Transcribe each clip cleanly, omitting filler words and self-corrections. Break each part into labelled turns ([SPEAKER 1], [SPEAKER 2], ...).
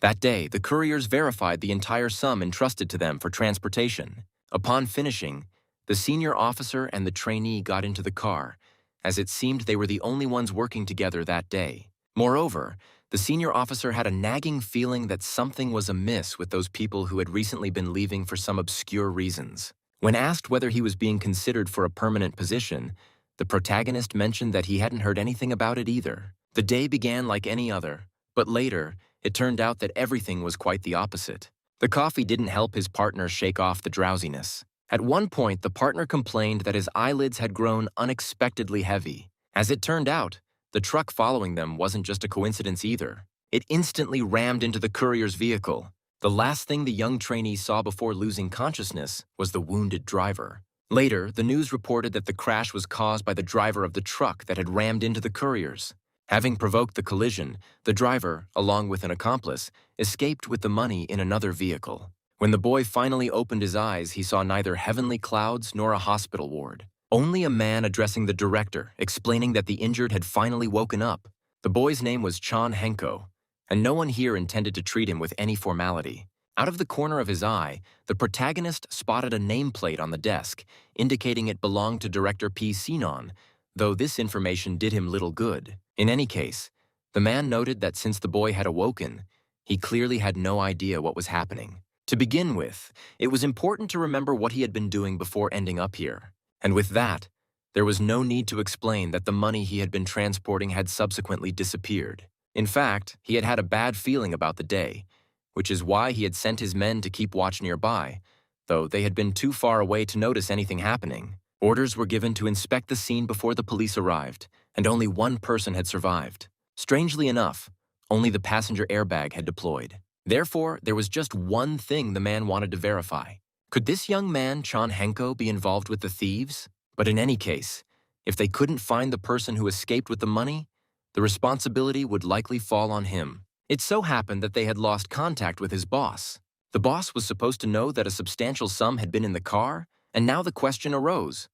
[SPEAKER 1] That day, the couriers verified the entire sum entrusted to them for transportation. Upon finishing, the senior officer and the trainee got into the car, as it seemed they were the only ones working together that day. Moreover, the senior officer had a nagging feeling that something was amiss with those people who had recently been leaving for some obscure reasons. When asked whether he was being considered for a permanent position, the protagonist mentioned that he hadn't heard anything about it either. The day began like any other, but later, it turned out that everything was quite the opposite. The coffee didn't help his partner shake off the drowsiness. At one point, the partner complained that his eyelids had grown unexpectedly heavy. As it turned out, the truck following them wasn't just a coincidence either. It instantly rammed into the courier's vehicle. The last thing the young trainee saw before losing consciousness was the wounded driver. Later, the news reported that the crash was caused by the driver of the truck that had rammed into the couriers. Having provoked the collision, the driver, along with an accomplice, escaped with the money in another vehicle. When the boy finally opened his eyes, he saw neither heavenly clouds nor a hospital ward. Only a man addressing the director, explaining that the injured had finally woken up. The boy's name was Hyunho, and no one here intended to treat him with any formality. Out of the corner of his eye, the protagonist spotted a nameplate on the desk, indicating it belonged to Director P. Sinon, though this information did him little good. In any case, the man noted that since the boy had awoken, he clearly had no idea what was happening. To begin with, it was important to remember what he had been doing before ending up here. And with that, there was no need to explain that the money he had been transporting had subsequently disappeared. In fact, he had had a bad feeling about the day, which is why he had sent his men to keep watch nearby, though they had been too far away to notice anything happening. Orders were given to inspect the scene before the police arrived, and only one person had survived. Strangely enough, only the passenger airbag had deployed. Therefore, there was just one thing the man wanted to verify. Could this young man, Hyunho, be involved with the thieves? But in any case, if they couldn't find the person who escaped with the money, the responsibility would likely fall on him. It so happened that they had lost contact with his boss. The boss was supposed to know that a substantial sum had been in the car, and now the question arose.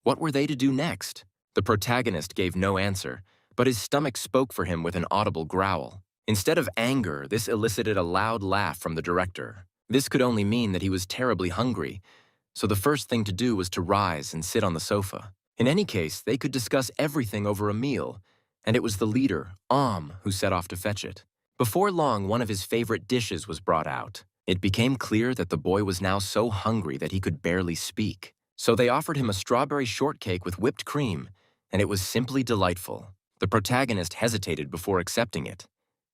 [SPEAKER 1] What were they to do next? The protagonist gave no answer, but his stomach spoke for him with an audible growl. Instead of anger, this elicited a loud laugh from the director. This could only mean that he was terribly hungry, so the first thing to do was to rise and sit on the sofa. In any case, they could discuss everything over a meal, and it was the leader, who set off to fetch it. Before long, one of his favorite dishes was brought out. It became clear that the boy was now so hungry that he could barely speak. So they offered him a strawberry shortcake with whipped cream, and it was simply delightful. The protagonist hesitated before accepting it,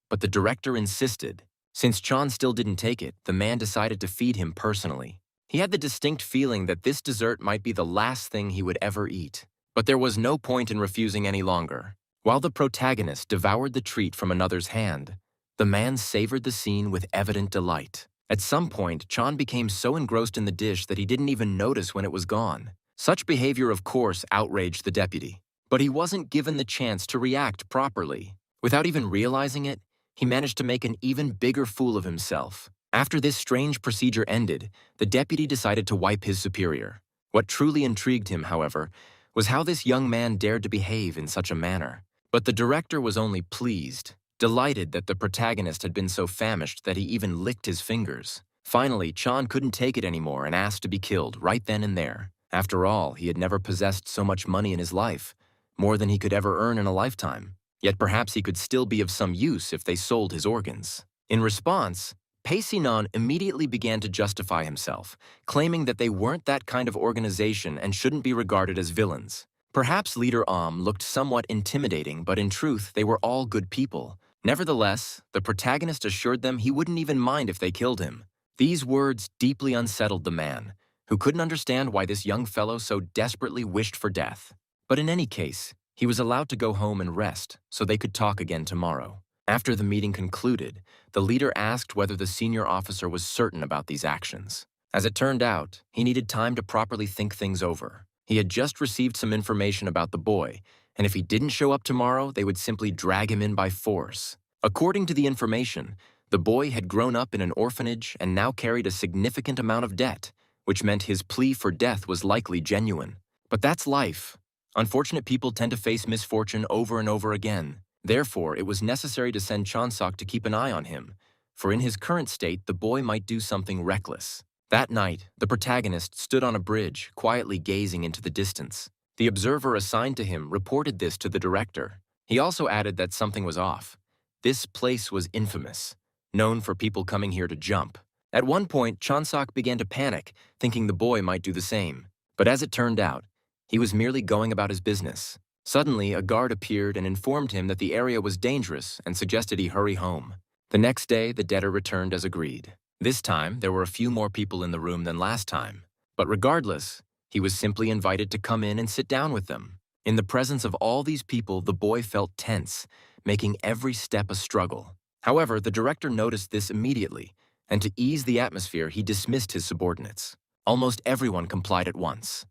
[SPEAKER 1] but the director insisted. Since Chan still didn't take it, the man decided to feed him personally. He had the distinct feeling that this dessert might be the last thing he would ever eat. But there was no point in refusing any longer. While the protagonist devoured the treat from another's hand, the man savored the scene with evident delight. At some point, Chan became so engrossed in the dish that he didn't even notice when it was gone. Such behavior, of course, outraged the deputy. But he wasn't given the chance to react properly. Without even realizing it, he managed to make an even bigger fool of himself. After this strange procedure ended, the deputy decided to wipe his superior. What truly intrigued him, however, was how this young man dared to behave in such a manner. But the director was only pleased, delighted that the protagonist had been so famished that he even licked his fingers. Finally, Chan couldn't take it anymore and asked to be killed right then and there. After all, he had never possessed so much money in his life, more than he could ever earn in a lifetime. Yet perhaps he could still be of some use if they sold his organs. In response, Pei-sinon immediately began to justify himself, claiming that they weren't that kind of organization and shouldn't be regarded as villains. Perhaps Leader looked somewhat intimidating, but in truth, they were all good people. Nevertheless, the protagonist assured them he wouldn't even mind if they killed him. These words deeply unsettled the man, who couldn't understand why this young fellow so desperately wished for death. But in any case, he was allowed to go home and rest, so they could talk again tomorrow. After the meeting concluded, the leader asked whether the senior officer was certain about these actions. As it turned out, he needed time to properly think things over. He had just received some information about the boy, and if he didn't show up tomorrow, they would simply drag him in by force. According to the information, the boy had grown up in an orphanage and now carried a significant amount of debt, which meant his plea for death was likely genuine. But that's life. Unfortunate people tend to face misfortune over and over again. Therefore, it was necessary to send Chansok to keep an eye on him, for in his current state, the boy might do something reckless. That night, the protagonist stood on a bridge, quietly gazing into the distance. The observer assigned to him reported this to the director. He also added that something was off. This place was infamous, known for people coming here to jump. At one point, Chon-sok began to panic, thinking the boy might do the same. But as it turned out, he was merely going about his business. Suddenly, a guard appeared and informed him that the area was dangerous and suggested he hurry home. The next day, the debtor returned as agreed. This time, there were a few more people in the room than last time. But regardless, he was simply invited to come in and sit down with them. In the presence of all these people, the boy felt tense, making every step a struggle. However, the director noticed this immediately, and to ease the atmosphere, he dismissed his subordinates. Almost everyone complied at once,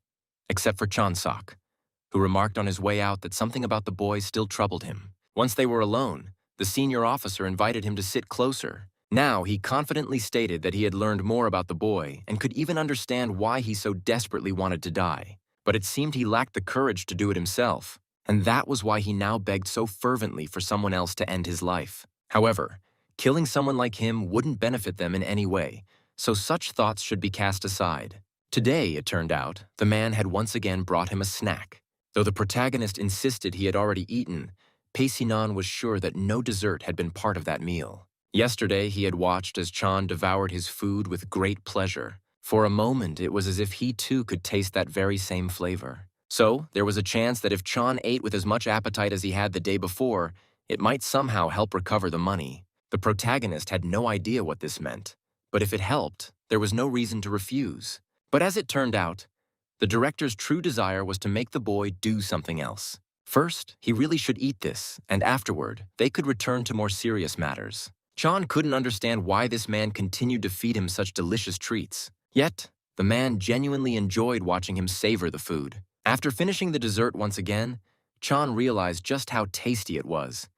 [SPEAKER 1] except for Chon-sok, who remarked on his way out that something about the boy still troubled him. Once they were alone, the senior officer invited him to sit closer. Now, he confidently stated that he had learned more about the boy and could even understand why he so desperately wanted to die. But it seemed he lacked the courage to do it himself, and that was why he now begged so fervently for someone else to end his life. However, killing someone like him wouldn't benefit them in any way, so such thoughts should be cast aside. Today, it turned out, the man had once again brought him a snack. Though the protagonist insisted he had already eaten, Pei-sinon was sure that no dessert had been part of that meal. Yesterday, he had watched as Chan devoured his food with great pleasure. For a moment, it was as if he too could taste that very same flavor. So, there was a chance that if Chan ate with as much appetite as he had the day before, it might somehow help recover the money. The protagonist had no idea what this meant, but if it helped, there was no reason to refuse. But as it turned out, the director's true desire was to make the boy do something else. First, he really should eat this, and afterward, they could return to more serious matters. Chan couldn't understand why this man continued to feed him such delicious treats. Yet, the man genuinely enjoyed watching him savor the food. After finishing the dessert once again, Chan realized just how tasty it was,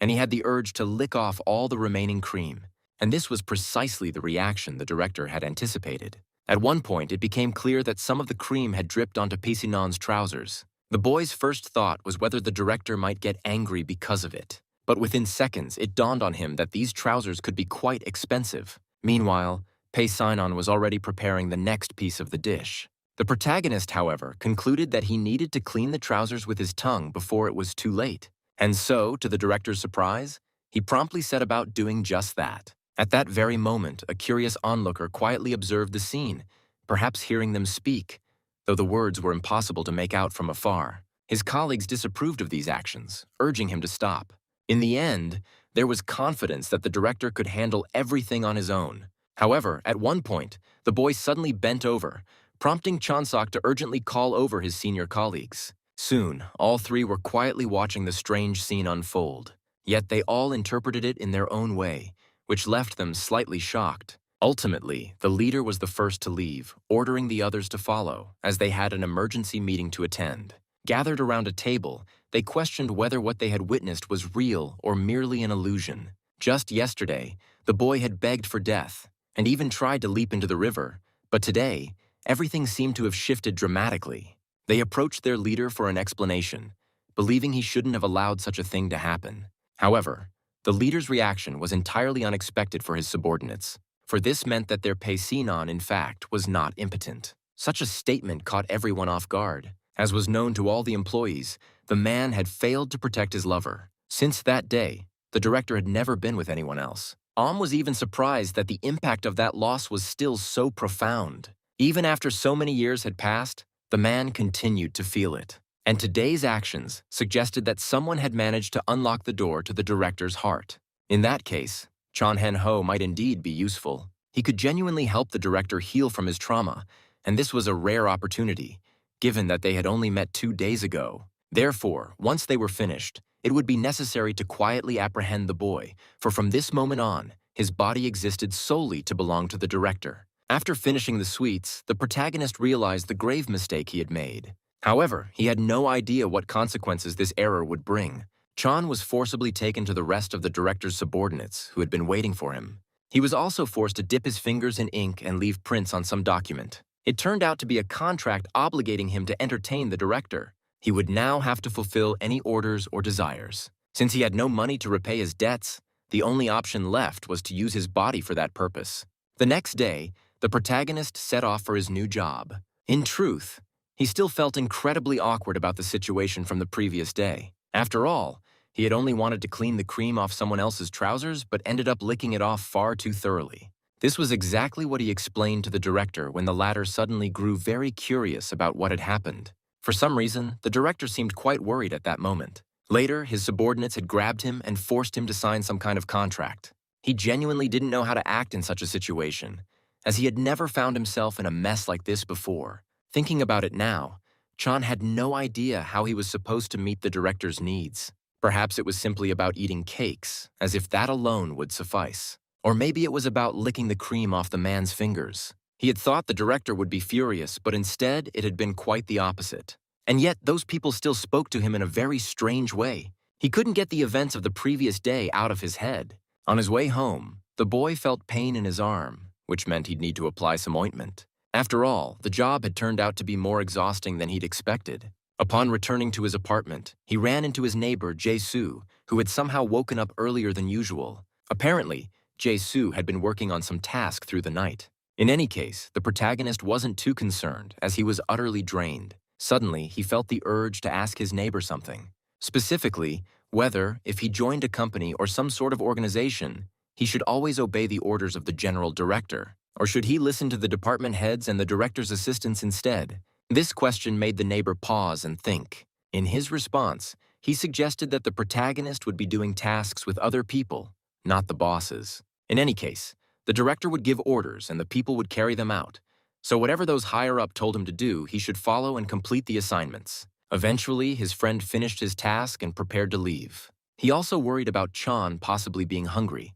[SPEAKER 1] and he had the urge to lick off all the remaining cream. And this was precisely the reaction the director had anticipated. At one point, it became clear that some of the cream had dripped onto Pei-sinon's trousers. The boy's first thought was whether the director might get angry because of it. But within seconds, it dawned on him that these trousers could be quite expensive. Meanwhile, Pei-sinon was already preparing the next piece of the dish. The protagonist, however, concluded that he needed to clean the trousers with his tongue before it was too late. And so, to the director's surprise, he promptly set about doing just that. At that very moment, a curious onlooker quietly observed the scene, perhaps hearing them speak, though the words were impossible to make out from afar. His colleagues disapproved of these actions, urging him to stop. In the end, there was confidence that the director could handle everything on his own. However, at one point, the boy suddenly bent over, prompting Chon-sok to urgently call over his senior colleagues. Soon, all three were quietly watching the strange scene unfold. Yet they all interpreted it in their own way, which left them slightly shocked. Ultimately, the leader was the first to leave, ordering the others to follow, as they had an emergency meeting to attend. Gathered around a table, they questioned whether what they had witnessed was real or merely an illusion. Just yesterday, the boy had begged for death, and even tried to leap into the river, but today, everything seemed to have shifted dramatically. They approached their leader for an explanation, believing he shouldn't have allowed such a thing to happen. However, the leader's reaction was entirely unexpected for his subordinates, for this meant that their Pei-sinon, in fact, was not impotent. Such a statement caught everyone off guard. As was known to all the employees, the man had failed to protect his lover. Since that day, the director had never been with anyone else. Was even surprised that the impact of that loss was still so profound. Even after so many years had passed, the man continued to feel it. And today's actions suggested that someone had managed to unlock the door to the director's heart. In that case, Hyunho might indeed be useful. He could genuinely help the director heal from his trauma, and this was a rare opportunity, given that they had only met 2 days ago. Therefore, once they were finished, it would be necessary to quietly apprehend the boy, for from this moment on, his body existed solely to belong to the director. After finishing the sweets, the protagonist realized the grave mistake he had made. However, he had no idea what consequences this error would bring. Chan was forcibly taken to the rest of the director's subordinates, who had been waiting for him. He was also forced to dip his fingers in ink and leave prints on some document. It turned out to be a contract obligating him to entertain the director. He would now have to fulfill any orders or desires. Since he had no money to repay his debts, The only option left was to use his body for that purpose. The next day, the protagonist set off for his new job. In truth, he still felt incredibly awkward about the situation from the previous day. After all, he had only wanted to clean the cream off someone else's trousers but ended up licking it off far too thoroughly. This was exactly what he explained to the director when the latter suddenly grew very curious about what had happened. For some reason, the director seemed quite worried at that moment. Later, his subordinates had grabbed him and forced him to sign some kind of contract. He genuinely didn't know how to act in such a situation, as he had never found himself in a mess like this before. Thinking about it now, Chan had no idea how he was supposed to meet the director's needs. Perhaps it was simply about eating cakes, as if that alone would suffice. Or maybe it was about licking the cream off the man's fingers. He had thought the director would be furious, but instead it had been quite the opposite. And yet those people still spoke to him in a very strange way. He couldn't get the events of the previous day out of his head. On his way home, the boy felt pain in his arm, which meant he'd need to apply some ointment. After all, the job had turned out to be more exhausting than he'd expected. Upon returning to his apartment, he ran into his neighbor, Jae-soo, who had somehow woken up earlier than usual. Apparently, Jae-soo had been working on some task through the night. In any case, the protagonist wasn't too concerned, as he was utterly drained. Suddenly, he felt the urge to ask his neighbor something. Specifically, whether, if he joined a company or some sort of organization, he should always obey the orders of the general director, or should he listen to the department heads and the director's assistants instead? This question made the neighbor pause and think. In his response, he suggested that the protagonist would be doing tasks with other people, not the bosses. In any case, the director would give orders and the people would carry them out. So whatever those higher up told him to do, he should follow and complete the assignments. Eventually, his friend finished his task and prepared to leave. He also worried about Chan possibly being hungry,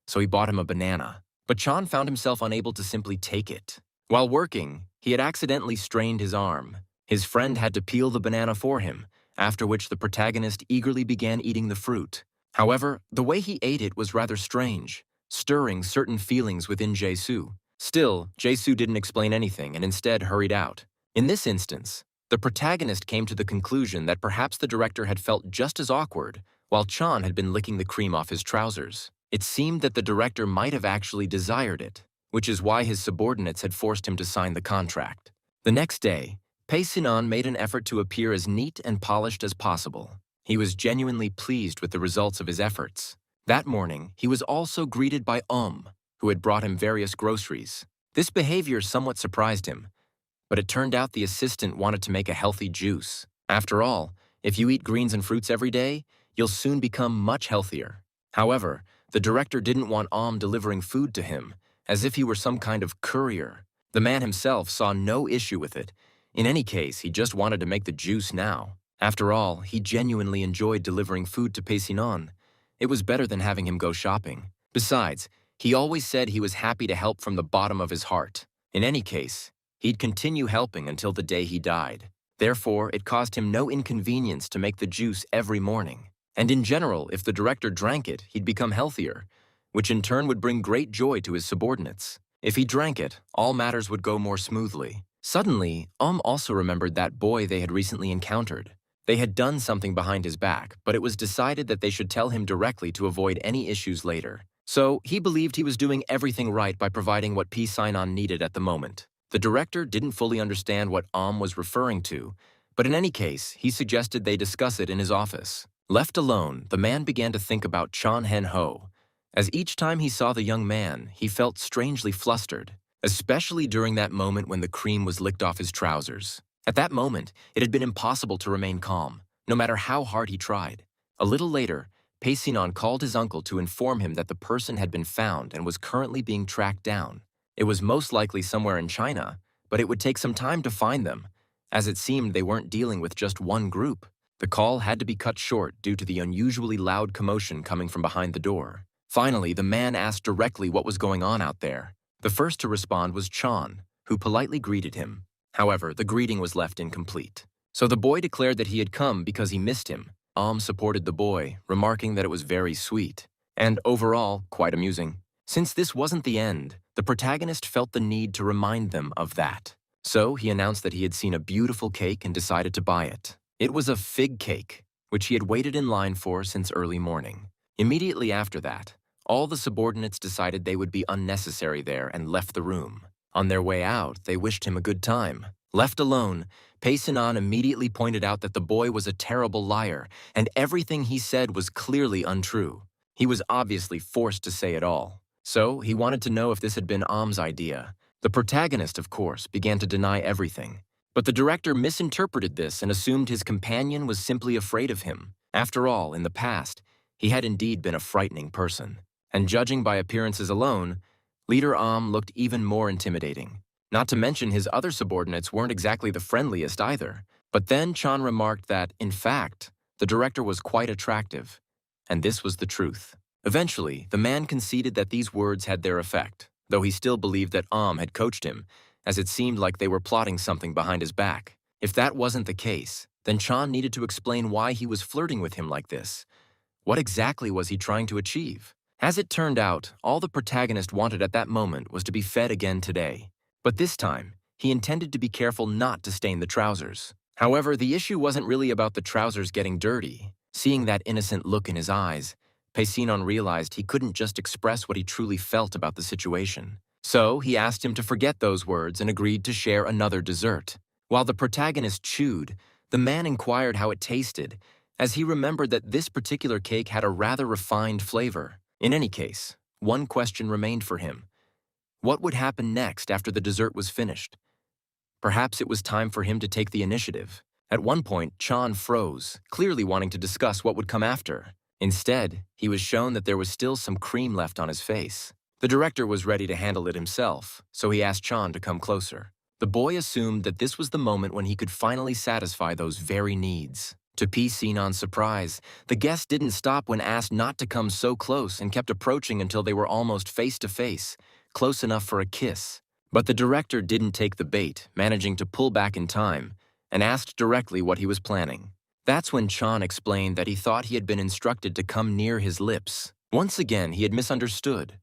[SPEAKER 1] so he bought him a banana. But Chan found himself unable to simply take it. While working, he had accidentally strained his arm. His friend had to peel the banana for him, after which the protagonist eagerly began eating the fruit. However, the way he ate it was rather strange, stirring certain feelings within Jae-soo. Still, Jae-soo didn't explain anything and instead hurried out. In this instance, the protagonist came to the conclusion that perhaps the director had felt just as awkward while Chan had been licking the cream off his trousers. It seemed that the director might have actually desired it, which is why his subordinates had forced him to sign the contract. The next day, Pae-sinon made an effort to appear as neat and polished as possible. He was genuinely pleased with the results of his efforts. That morning, he was also greeted by who had brought him various groceries. This behavior somewhat surprised him, but it turned out the assistant wanted to make a healthy juice. After all, if you eat greens and fruits every day, you'll soon become much healthier. However, the director didn't want delivering food to him, as if he were some kind of courier. The man himself saw no issue with it. In any case, he just wanted to make the juice now. After all, he genuinely enjoyed delivering food to Pae-sinon. It was better than having him go shopping. Besides, he always said he was happy to help from the bottom of his heart. In any case, he'd continue helping until the day he died. Therefore, it caused him no inconvenience to make the juice every morning. And in general, if the director drank it, he'd become healthier, which in turn would bring great joy to his subordinates. If he drank it, all matters would go more smoothly. Suddenly, also remembered that boy they had recently encountered. They had done something behind his back, but it was decided that they should tell him directly to avoid any issues later. So, he believed he was doing everything right by providing what Pae-sinon needed at the moment. The director didn't fully understand what was referring to, but in any case, he suggested they discuss it in his office. Left alone, the man began to think about Hyunho. As each time he saw the young man, he felt strangely flustered, especially during that moment when the cream was licked off his trousers. At that moment, it had been impossible to remain calm, no matter how hard he tried. A little later, Pae-sinon called his uncle to inform him that the person had been found and was currently being tracked down. It was most likely somewhere in China, but it would take some time to find them, as it seemed they weren't dealing with just one group. The call had to be cut short due to the unusually loud commotion coming from behind the door. Finally, the man asked directly what was going on out there. The first to respond was Chan, who politely greeted him. However, the greeting was left incomplete. So the boy declared that he had come because he missed him. Supported the boy, remarking that it was very sweet, and overall, quite amusing. Since this wasn't the end, the protagonist felt the need to remind them of that. So he announced that he had seen a beautiful cake and decided to buy it. It was a fig cake, which he had waited in line for since early morning. Immediately after that, All the subordinates decided they would be unnecessary there and left the room. On their way out, they wished him a good time. Left alone, Pei-sinan immediately pointed out that the boy was a terrible liar, and everything he said was clearly untrue. He was obviously forced to say it all. So, he wanted to know if this had been Am's idea. The protagonist, of course, began to deny everything. But the director misinterpreted this and assumed his companion was simply afraid of him. After all, in the past, he had indeed been a frightening person. And judging by appearances alone, Leader Am looked even more intimidating. Not to mention his other subordinates weren't exactly the friendliest either. But then Chan remarked that, in fact, the director was quite attractive. And this was the truth. Eventually, the man conceded that these words had their effect, though he still believed that Am had coached him, as it seemed like they were plotting something behind his back. If that wasn't the case, then Chan needed to explain why he was flirting with him like this. What exactly was he trying to achieve? As it turned out, all the protagonist wanted at that moment was to be fed again today. But this time, he intended to be careful not to stain the trousers. However, the issue wasn't really about the trousers getting dirty. Seeing that innocent look in his eyes, Pei-sinan realized he couldn't just express what he truly felt about the situation. So, he asked him to forget those words and agreed to share another dessert. While the protagonist chewed, the man inquired how it tasted, as he remembered that this particular cake had a rather refined flavor. In any case, one question remained for him. What would happen next after the dessert was finished? Perhaps it was time for him to take the initiative. At one point, Chan froze, clearly wanting to discuss what would come after. Instead, he was shown that there was still some cream left on his face. The director was ready to handle it himself, so he asked Chan to come closer. The boy assumed that this was the moment when he could finally satisfy those very needs. To Pei-sinan's surprise, the guest didn't stop when asked not to come so close and kept approaching until they were almost face to face, close enough for a kiss. But the director didn't take the bait, managing to pull back in time, and asked directly what he was planning. That's when Chan explained that he thought he had been instructed to come near his lips. Once again, he had misunderstood.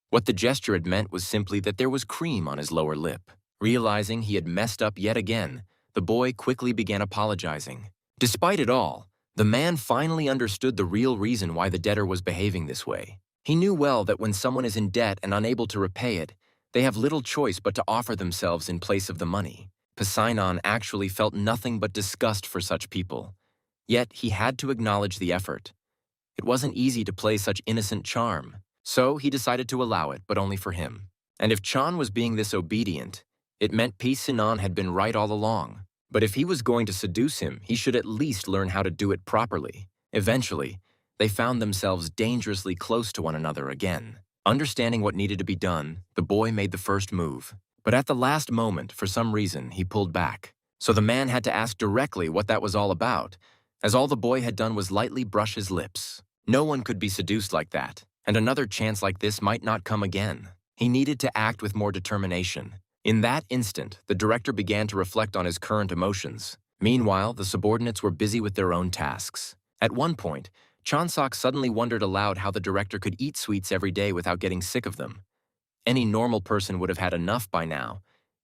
[SPEAKER 1] What the gesture had meant was simply that there was cream on his lower lip. Realizing he had messed up yet again, the boy quickly began apologizing. Despite it all, the man finally understood the real reason why the debtor was behaving this way. He knew well that when someone is in debt and unable to repay it, they have little choice but to offer themselves in place of the money. Pei-sinan actually felt nothing but disgust for such people. Yet he had to acknowledge the effort. It wasn't easy to play such innocent charm, so he decided to allow it, but only for him. And if Chan was being this obedient, it meant Pei-sinan had been right all along. But if he was going to seduce him, he should at least learn how to do it properly. Eventually, they found themselves dangerously close to one another again. Understanding what needed to be done, the boy made the first move. But at the last moment, for some reason, he pulled back. So the man had to ask directly what that was all about, as all the boy had done was lightly brush his lips. No one could be seduced like that, and another chance like this might not come again. He needed to act with more determination. In that instant, the director began to reflect on his current emotions. Meanwhile, the subordinates were busy with their own tasks. At one point, Chansak suddenly wondered aloud how the director could eat sweets every day without getting sick of them. Any normal person would have had enough by now,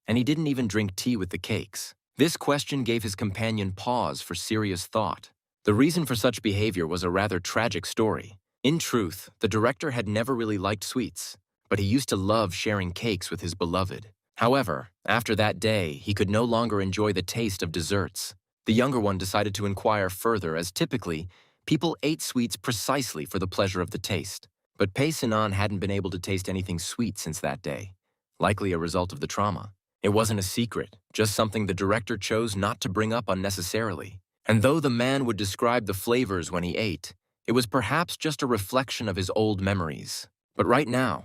[SPEAKER 1] and he didn't even drink tea with the cakes. This question gave his companion pause for serious thought. The reason for such behavior was a rather tragic story. In truth, the director had never really liked sweets, but he used to love sharing cakes with his beloved. However, after that day, he could no longer enjoy the taste of desserts. The younger one decided to inquire further, as typically, people ate sweets precisely for the pleasure of the taste. But Pei-sinan hadn't been able to taste anything sweet since that day, likely a result of the trauma. It wasn't a secret, just something the director chose not to bring up unnecessarily. And though the man would describe the flavors when he ate, it was perhaps just a reflection of his old memories. But right now,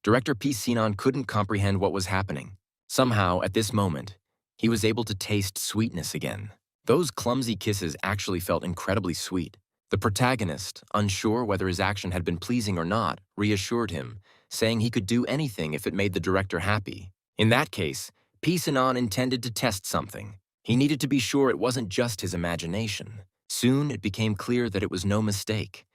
[SPEAKER 1] Director Pei-sinan couldn't comprehend what was happening. Somehow, at this moment, he was able to taste sweetness again. Those clumsy kisses actually felt incredibly sweet. The protagonist, unsure whether his action had been pleasing or not, reassured him, saying he could do anything if it made the director happy. In that case, Pei-sinan intended to test something. He needed to be sure it wasn't just his imagination. Soon, it became clear that it was no mistake.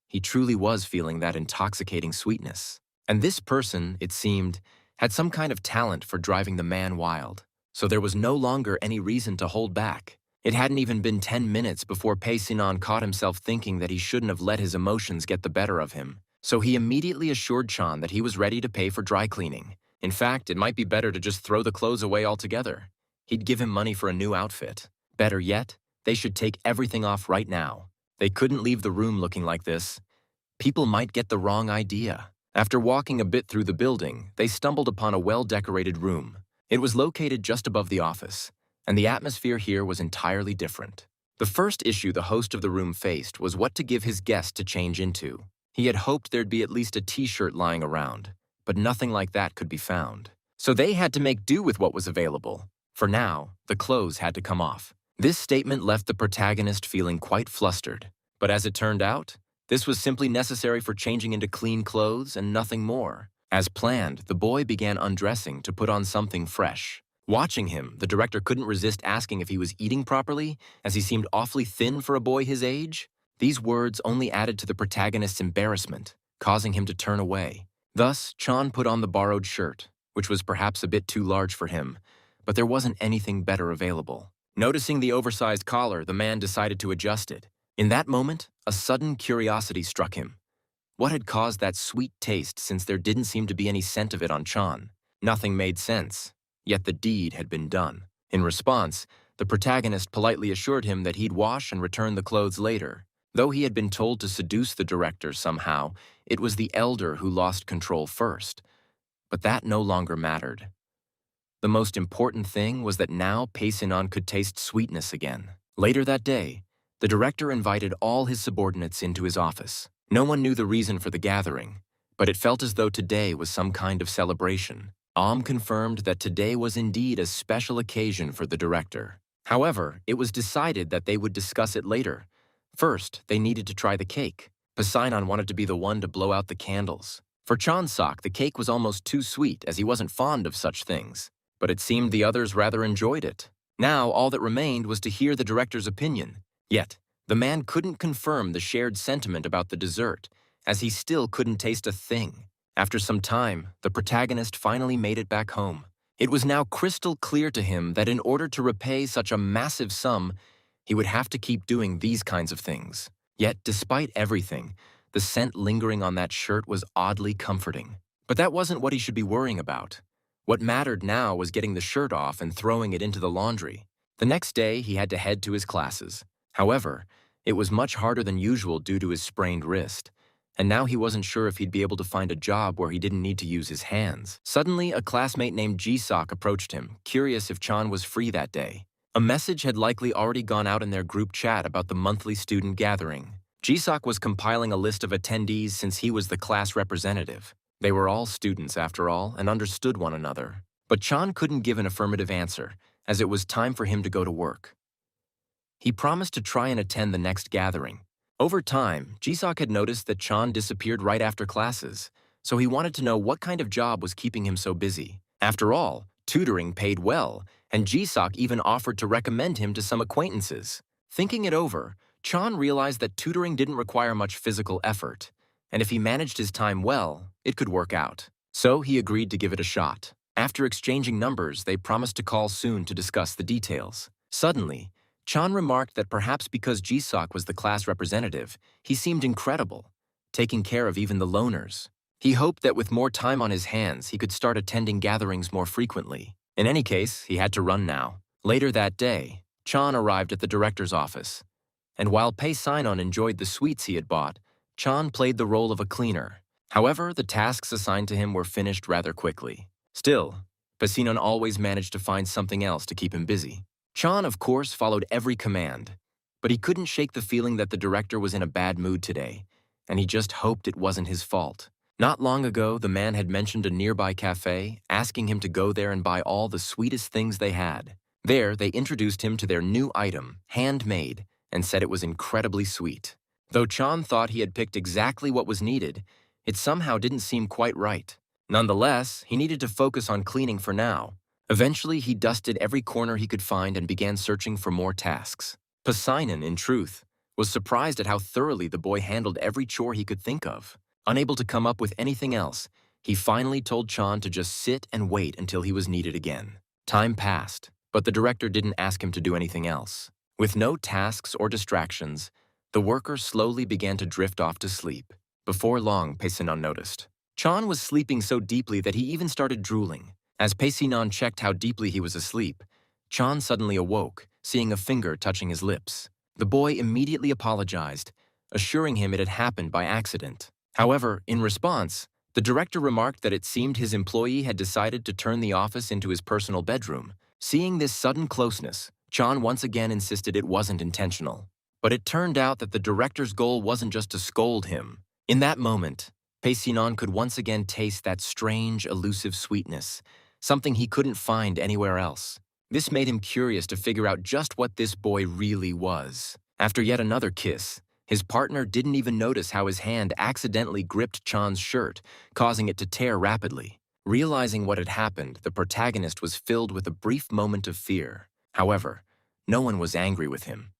[SPEAKER 1] He truly was feeling that intoxicating sweetness. And this person, it seemed, had some kind of talent for driving the man wild. So there was no longer any reason to hold back. It hadn't even been 10 minutes before Pei-sinan caught himself thinking that he shouldn't have let his emotions get the better of him. So he immediately assured Chan that he was ready to pay for dry cleaning. In fact, it might be better to just throw the clothes away altogether. He'd give him money for a new outfit. Better yet, they should take everything off right now. They couldn't leave the room looking like this. People might get the wrong idea. After walking a bit through the building, they stumbled upon a well-decorated room. It was located just above the office, and the atmosphere here was entirely different. The first issue the host of the room faced was what to give his guest to change into. He had hoped there'd be at least a t-shirt lying around, but nothing like that could be found. So they had to make do with what was available. For now, the clothes had to come off. This statement left the protagonist feeling quite flustered. But as it turned out, this was simply necessary for changing into clean clothes and nothing more. As planned, the boy began undressing to put on something fresh. Watching him, the director couldn't resist asking if he was eating properly, as he seemed awfully thin for a boy his age. These words only added to the protagonist's embarrassment, causing him to turn away. Thus, Chan put on the borrowed shirt, which was perhaps a bit too large for him, but there wasn't anything better available. Noticing the oversized collar, the man decided to adjust it. In that moment, a sudden curiosity struck him. What had caused that sweet taste, since there didn't seem to be any scent of it on Chan? Nothing made sense, yet the deed had been done. In response, the protagonist politely assured him that he'd wash and return the clothes later. Though he had been told to seduce the director somehow, it was the elder who lost control first. But that no longer mattered. The most important thing was that now Pei-sinon could taste sweetness again. Later that day, the director invited all his subordinates into his office. No one knew the reason for the gathering, but it felt as though today was some kind of celebration. Confirmed that today was indeed a special occasion for the director. However, it was decided that they would discuss it later. First, they needed to try the cake. Pei-sinon wanted to be the one to blow out the candles. For Chansok, the cake was almost too sweet, as he wasn't fond of such things. But it seemed the others rather enjoyed it. Now, all that remained was to hear the director's opinion. Yet, the man couldn't confirm the shared sentiment about the dessert, as he still couldn't taste a thing. After some time, the protagonist finally made it back home. It was now crystal clear to him that in order to repay such a massive sum, he would have to keep doing these kinds of things. Yet, despite everything, the scent lingering on that shirt was oddly comforting. But that wasn't what he should be worrying about. What mattered now was getting the shirt off and throwing it into the laundry. The next day, he had to head to his classes. However, it was much harder than usual due to his sprained wrist, and now he wasn't sure if he'd be able to find a job where he didn't need to use his hands. Suddenly, a classmate named Ji-sok approached him, curious if Chan was free that day. A message had likely already gone out in their group chat about the monthly student gathering. Ji-sok was compiling a list of attendees since he was the class representative. They were all students, after all, and understood one another. But Chan couldn't give an affirmative answer, as it was time for him to go to work. He promised to try and attend the next gathering. Over time, Ji-sok had noticed that Chan disappeared right after classes, so he wanted to know what kind of job was keeping him so busy. After all, tutoring paid well, and Ji-sok even offered to recommend him to some acquaintances. Thinking it over, Chan realized that tutoring didn't require much physical effort, and if he managed his time well, it could work out. So he agreed to give it a shot. After exchanging numbers, they promised to call soon to discuss the details. Suddenly, Chan remarked that perhaps because Ji-sok was the class representative, he seemed incredible, taking care of even the loners. He hoped that with more time on his hands, he could start attending gatherings more frequently. In any case, he had to run now. Later that day, Chan arrived at the director's office, and while Pei-sinon enjoyed the sweets he had bought, Chan played the role of a cleaner. However, the tasks assigned to him were finished rather quickly. Still, Pei-sinon always managed to find something else to keep him busy. Chan, of course, followed every command, but he couldn't shake the feeling that the director was in a bad mood today, and he just hoped it wasn't his fault. Not long ago, the man had mentioned a nearby cafe, asking him to go there and buy all the sweetest things they had. There, they introduced him to their new item, handmade, and said it was incredibly sweet. Though Chan thought he had picked exactly what was needed, it somehow didn't seem quite right. Nonetheless, he needed to focus on cleaning for now. Eventually, he dusted every corner he could find and began searching for more tasks. Pei-sinon, in truth, was surprised at how thoroughly the boy handled every chore he could think of. Unable to come up with anything else, he finally told Chan to just sit and wait until he was needed again. Time passed, but the director didn't ask him to do anything else. With no tasks or distractions, the worker slowly began to drift off to sleep. Before long, Pei-sinon noticed. Chan was sleeping so deeply that he even started drooling. As Pei-sinon checked how deeply he was asleep, Chan suddenly awoke, seeing a finger touching his lips. The boy immediately apologized, assuring him it had happened by accident. However, in response, the director remarked that it seemed his employee had decided to turn the office into his personal bedroom. Seeing this sudden closeness, Chan once again insisted it wasn't intentional. But it turned out that the director's goal wasn't just to scold him. In that moment, Pei-sinon could once again taste that strange, elusive sweetness, something he couldn't find anywhere else. This made him curious to figure out just what this boy really was. After yet another kiss, his partner didn't even notice how his hand accidentally gripped Chan's shirt, causing it to tear rapidly. Realizing what had happened, the protagonist was filled with a brief moment of fear. However, no one was angry with him.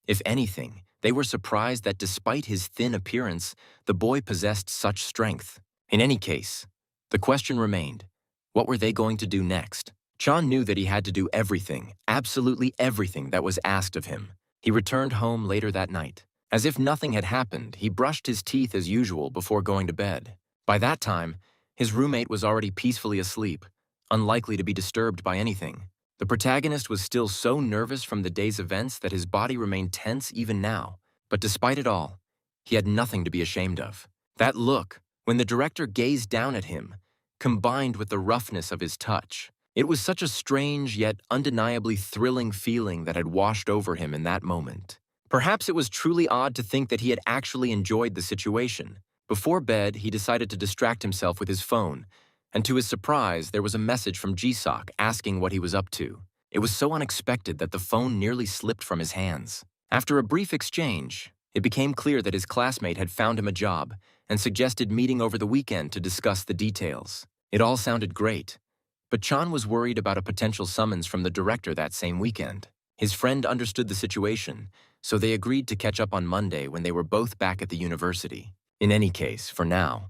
[SPEAKER 1] If anything, they were surprised that despite his thin appearance, the boy possessed such strength. In any case, the question remained, what were they going to do next? Chan knew that he had to do everything, absolutely everything that was asked of him. He returned home later that night. As if nothing had happened, he brushed his teeth as usual before going to bed. By that time, his roommate was already peacefully asleep, unlikely to be disturbed by anything. The protagonist was still so nervous from the day's events that his body remained tense even now. But despite it all, he had nothing to be ashamed of. That look, when the director gazed down at him, combined with the roughness of his touch. It was such a strange yet undeniably thrilling feeling that had washed over him in that moment. Perhaps it was truly odd to think that he had actually enjoyed the situation. Before bed, he decided to distract himself with his phone, and to his surprise, there was a message from Jisok asking what he was up to. It was so unexpected that the phone nearly slipped from his hands. After a brief exchange, it became clear that his classmate had found him a job and suggested meeting over the weekend to discuss the details. It all sounded great, but Chan was worried about a potential summons from the director that same weekend. His friend understood the situation, so they agreed to catch up on Monday when they were both back at the university. In any case, for now,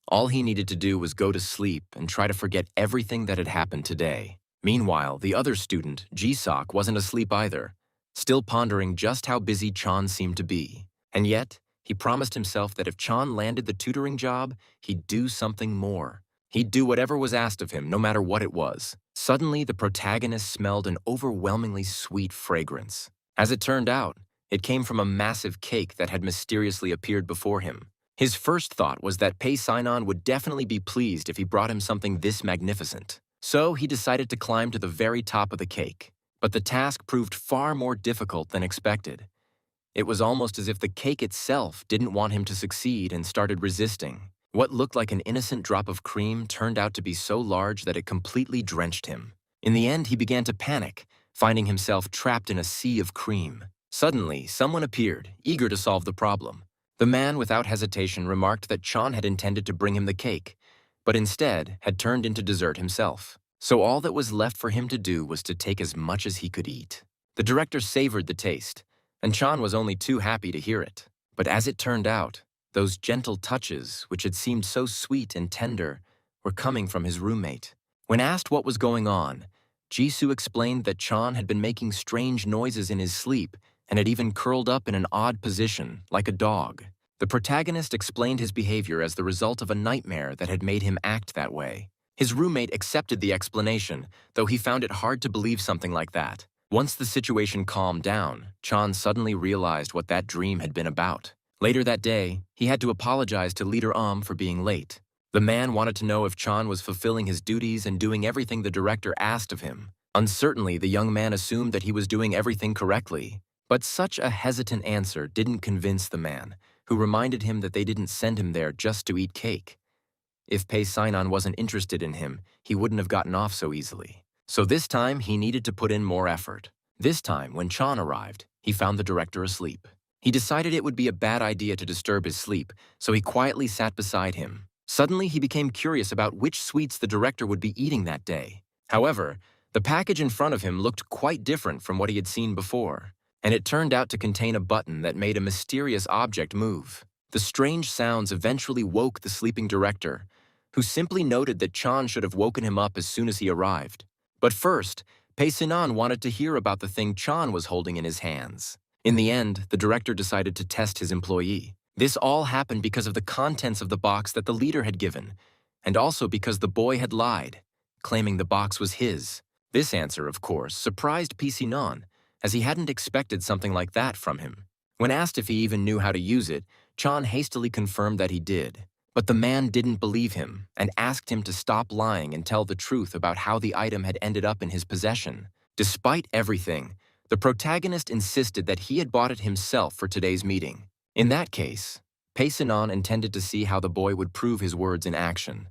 [SPEAKER 1] all he needed to do was go to sleep and try to forget everything that had happened today. Meanwhile, the other student, Jisok, wasn't asleep either, still pondering just how busy Chan seemed to be. And yet, he promised himself that if Chan landed the tutoring job, he'd do something more. He'd do whatever was asked of him, no matter what it was. Suddenly, the protagonist smelled an overwhelmingly sweet fragrance. As it turned out, it came from a massive cake that had mysteriously appeared before him. His first thought was that Pei-sinon would definitely be pleased if he brought him something this magnificent. So he decided to climb to the very top of the cake. But the task proved far more difficult than expected. It was almost as if the cake itself didn't want him to succeed and started resisting. What looked like an innocent drop of cream turned out to be so large that it completely drenched him. In the end, he began to panic, finding himself trapped in a sea of cream. Suddenly, someone appeared, eager to solve the problem. The man, without hesitation, remarked that Chan had intended to bring him the cake, but instead had turned into dessert himself. So all that was left for him to do was to take as much as he could eat. The director savored the taste, and Chan was only too happy to hear it. But as it turned out, those gentle touches, which had seemed so sweet and tender, were coming from his roommate. When asked what was going on, Jisoo explained that Chan had been making strange noises in his sleep and had even curled up in an odd position, like a dog. The protagonist explained his behavior as the result of a nightmare that had made him act that way. His roommate accepted the explanation, though he found it hard to believe something like that. Once the situation calmed down, Chan suddenly realized what that dream had been about. Later that day, he had to apologize to Leader for being late. The man wanted to know if Chan was fulfilling his duties and doing everything the director asked of him. Uncertainly, the young man assumed that he was doing everything correctly. But such a hesitant answer didn't convince the man, who reminded him that they didn't send him there just to eat cake. If Pei-sinon wasn't interested in him, he wouldn't have gotten off so easily. So this time, he needed to put in more effort. This time, when Chan arrived, he found the director asleep. He decided it would be a bad idea to disturb his sleep, so he quietly sat beside him. Suddenly, he became curious about which sweets the director would be eating that day. However, the package in front of him looked quite different from what he had seen before, and it turned out to contain a button that made a mysterious object move. The strange sounds eventually woke the sleeping director, who simply noted that Chan should have woken him up as soon as he arrived. But first, Pei-sinon wanted to hear about the thing Chan was holding in his hands. In the end, the director decided to test his employee. This all happened because of the contents of the box that the leader had given, and also because the boy had lied, claiming the box was his. This answer, of course, surprised Pisinon, as he hadn't expected something like that from him. When asked if he even knew how to use it, Chan hastily confirmed that he did. But the man didn't believe him and asked him to stop lying and tell the truth about how the item had ended up in his possession. Despite everything, the protagonist insisted that he had bought it himself for today's meeting. In that case, Pei Sinon intended to see how the boy would prove his words in action.